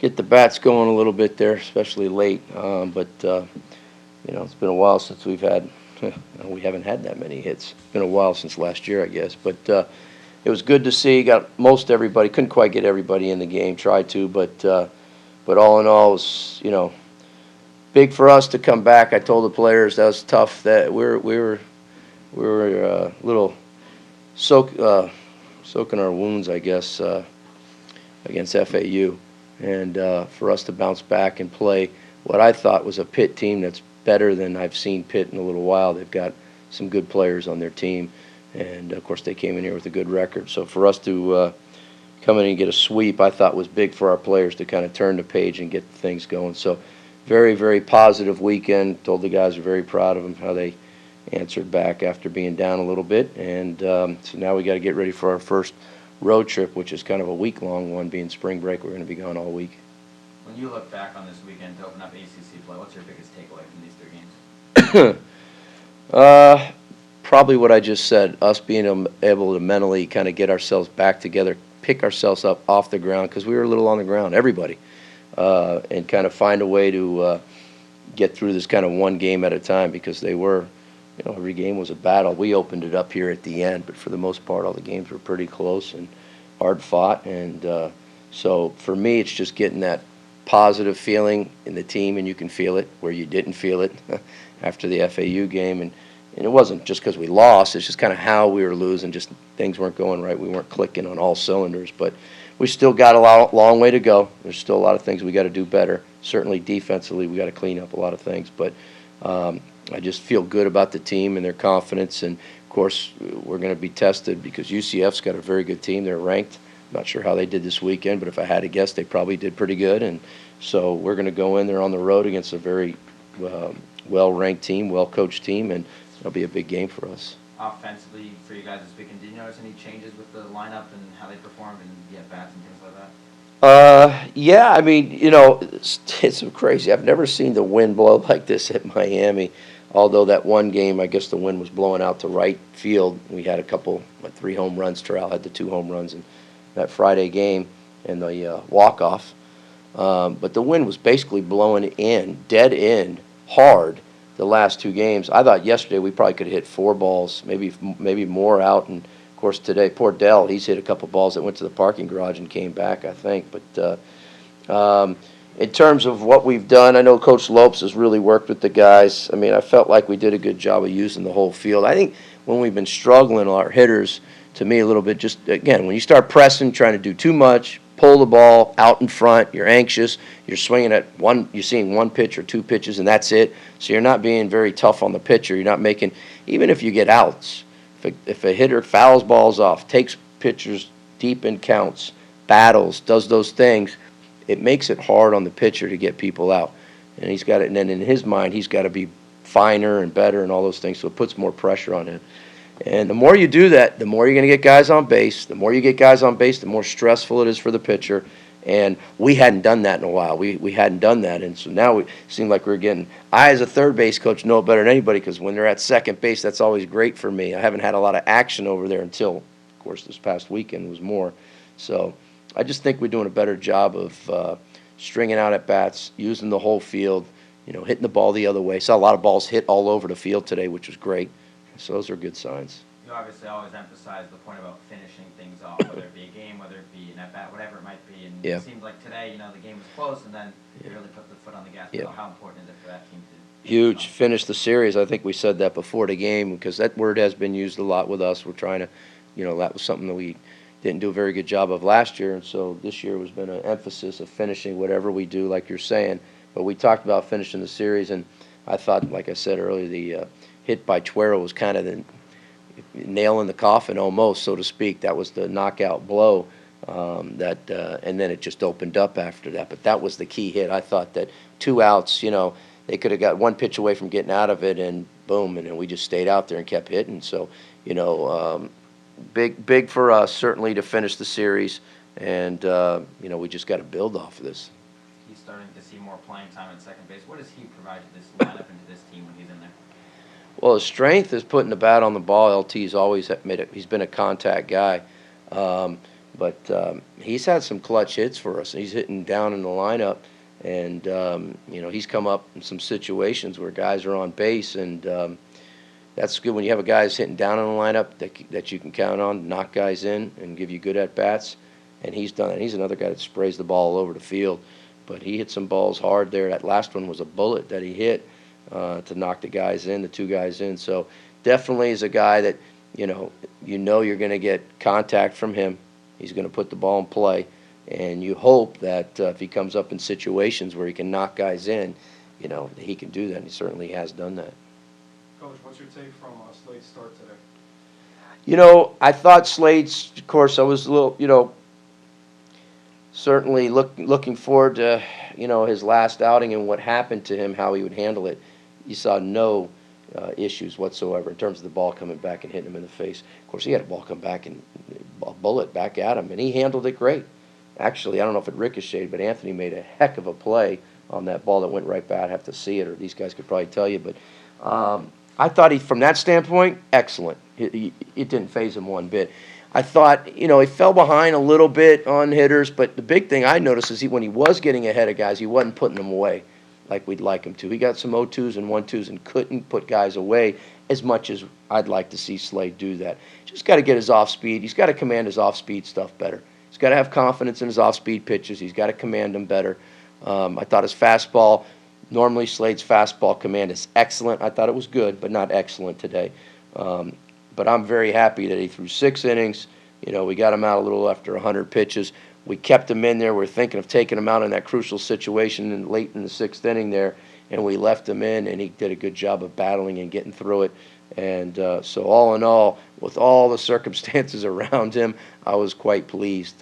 get the bats going a little bit there, especially late. But it's been a while since we've had. We haven't had that many hits. It's been a while since last year, I guess. But it was good to see. Got most everybody. Couldn't quite get everybody in the game. Tried to, but all in all, it was big for us to come back. I told the players that was tough. That we were a little soaking our wounds, I guess, against FAU, and for us to bounce back and play what I thought was a Pitt team that's better than I've seen Pitt in a little while. They've got some good players on their team, and of course they came in here with a good record. So for us to come in and get a sweep, I thought was big for our players to kind of turn the page and get things going. So very, very positive weekend. Told the guys are very proud of them, how they answered back after being down a little bit. And so now we got to get ready for our first road trip, which is kind of a week-long one, being spring break. We're going to be gone all week. When you look back on this weekend to open up ACC play, what's your biggest takeaway from these 3 games? Probably what I just said, us being able to mentally kind of get ourselves back together, pick ourselves up off the ground, because we were a little on the ground, everybody, and kind of find a way to get through this kind of one game at a time, because they were, every game was a battle. We opened it up here at the end, but for the most part, all the games were pretty close and hard fought. And so for me, it's just getting that positive feeling in the team, and you can feel it where you didn't feel it after the FAU game. And it wasn't just because we lost. It's just kind of how we were losing. Just things weren't going right. We weren't clicking on all cylinders. But we still got a long way to go. There's still a lot of things we got to do better. Certainly defensively, we got to clean up a lot of things. But I just feel good about the team and their confidence. And, of course, we're going to be tested because UCF's got a very good team. They're ranked. Not sure how they did this weekend, but if I had to guess, they probably did pretty good. And so we're going to go in there on the road against a very well-ranked team, well-coached team, and it'll be a big game for us. Offensively, for you guys this weekend, did you notice any changes with the lineup and how they performed and the at-bats and things like that? Yeah, I mean, it's so crazy. I've never seen the wind blow like this at Miami. Although that one game, I guess the wind was blowing out to right field. We had a couple, 3 home runs. Terrell had the 2 home runs in that Friday game and the walk-off. But the wind was basically blowing in, dead end, hard the last 2 games. I thought yesterday we probably could have hit 4 balls, maybe more out. And, of course, today, poor Dell, he's hit a couple balls that went to the parking garage and came back, I think. But in terms of what we've done, I know Coach Lopes has really worked with the guys. I mean, I felt like we did a good job of using the whole field. I think when we've been struggling, our hitters, to me, a little bit, just, again, when you start pressing, trying to do too much, pull the ball out in front, you're anxious, you're swinging at one, you're seeing 1 pitch or 2 pitches, and that's it. So you're not being very tough on the pitcher. You're not making, even if you get outs, if a hitter fouls balls off, takes pitchers deep in counts, battles, does those things, it makes it hard on the pitcher to get people out. And he's got it, and then in his mind, he's got to be finer and better and all those things, so it puts more pressure on him. And the more you do that, the more you're going to get guys on base. The more you get guys on base, the more stressful it is for the pitcher. And we hadn't done that in a while. We hadn't done that. And so now it seemed like we were getting – I, as a third base coach, know it better than anybody because when they're at second base, that's always great for me. I haven't had a lot of action over there until, of course, this past weekend was more. So I just think we're doing a better job of stringing out at bats, using the whole field, hitting the ball the other way. Saw a lot of balls hit all over the field today, which was great. So those are good signs. You obviously always emphasize the point about finishing things off, whether it be a game, whether it be an at-bat, whatever it might be. And It seemed like today, the game was close, and then you really put the foot on the gas. So how important is it for that team to huge finish the series? I think we said that before the game because that word has been used a lot with us. We're trying to, that was something that we didn't do a very good job of last year, and so this year has been an emphasis of finishing whatever we do, like you're saying. But we talked about finishing the series, and I thought, like I said earlier, the hit by Tuero was kind of the nail in the coffin almost, so to speak. That was the knockout blow and then it just opened up after that. But that was the key hit. I thought that 2 outs, they could have got 1 pitch away from getting out of it, and boom, and then we just stayed out there and kept hitting. So, big for us, certainly, to finish the series, and, we just got to build off of this. He's starting to see more playing time at second base. What does he provide to this lineup and to this team when he's in there? Well, his strength is putting the bat on the ball. LT's always he's been a contact guy. But he's had some clutch hits for us. He's hitting down in the lineup, and he's come up in some situations where guys are on base, and that's good when you have a guy who's hitting down in the lineup that you can count on, knock guys in, and give you good at bats. And he's done it. He's another guy that sprays the ball all over the field, but he hit some balls hard there. That last one was a bullet that he hit to knock the guys in, the two guys in. So definitely is a guy that you know you're going to get contact from him. He's going to put the ball in play, and you hope that if he comes up in situations where he can knock guys in, he can do that. And he certainly has done that. Coach, what's your take from Slade's start today? I thought Slade's, of course, I was a little, certainly looking forward to, his last outing and what happened to him, how he would handle it. You saw no issues whatsoever in terms of the ball coming back and hitting him in the face. Of course, he had a ball come back and a bullet back at him, and he handled it great. Actually, I don't know if it ricocheted, but Anthony made a heck of a play on that ball that went right back. I'd have to see it, or these guys could probably tell you. But I thought from that standpoint, excellent. It didn't faze him one bit. I thought, he fell behind a little bit on hitters, but the big thing I noticed is when he was getting ahead of guys, he wasn't putting them away like we'd like him to. He got some 0-2s and 1-2s and couldn't put guys away as much as I'd like to see Slade do that. Just got to get his off-speed. He's got to command his off-speed stuff better. He's got to have confidence in his off-speed pitches. He's got to command them better. I thought his fastball, normally Slade's fastball command is excellent. I thought it was good, but not excellent today. But I'm very happy that he threw 6 innings. We got him out a little after 100 pitches. We kept him in there. We're thinking of taking him out in that crucial situation late in the 6th inning there, and we left him in, and he did a good job of battling and getting through it. And so all in all, with all the circumstances around him, I was quite pleased.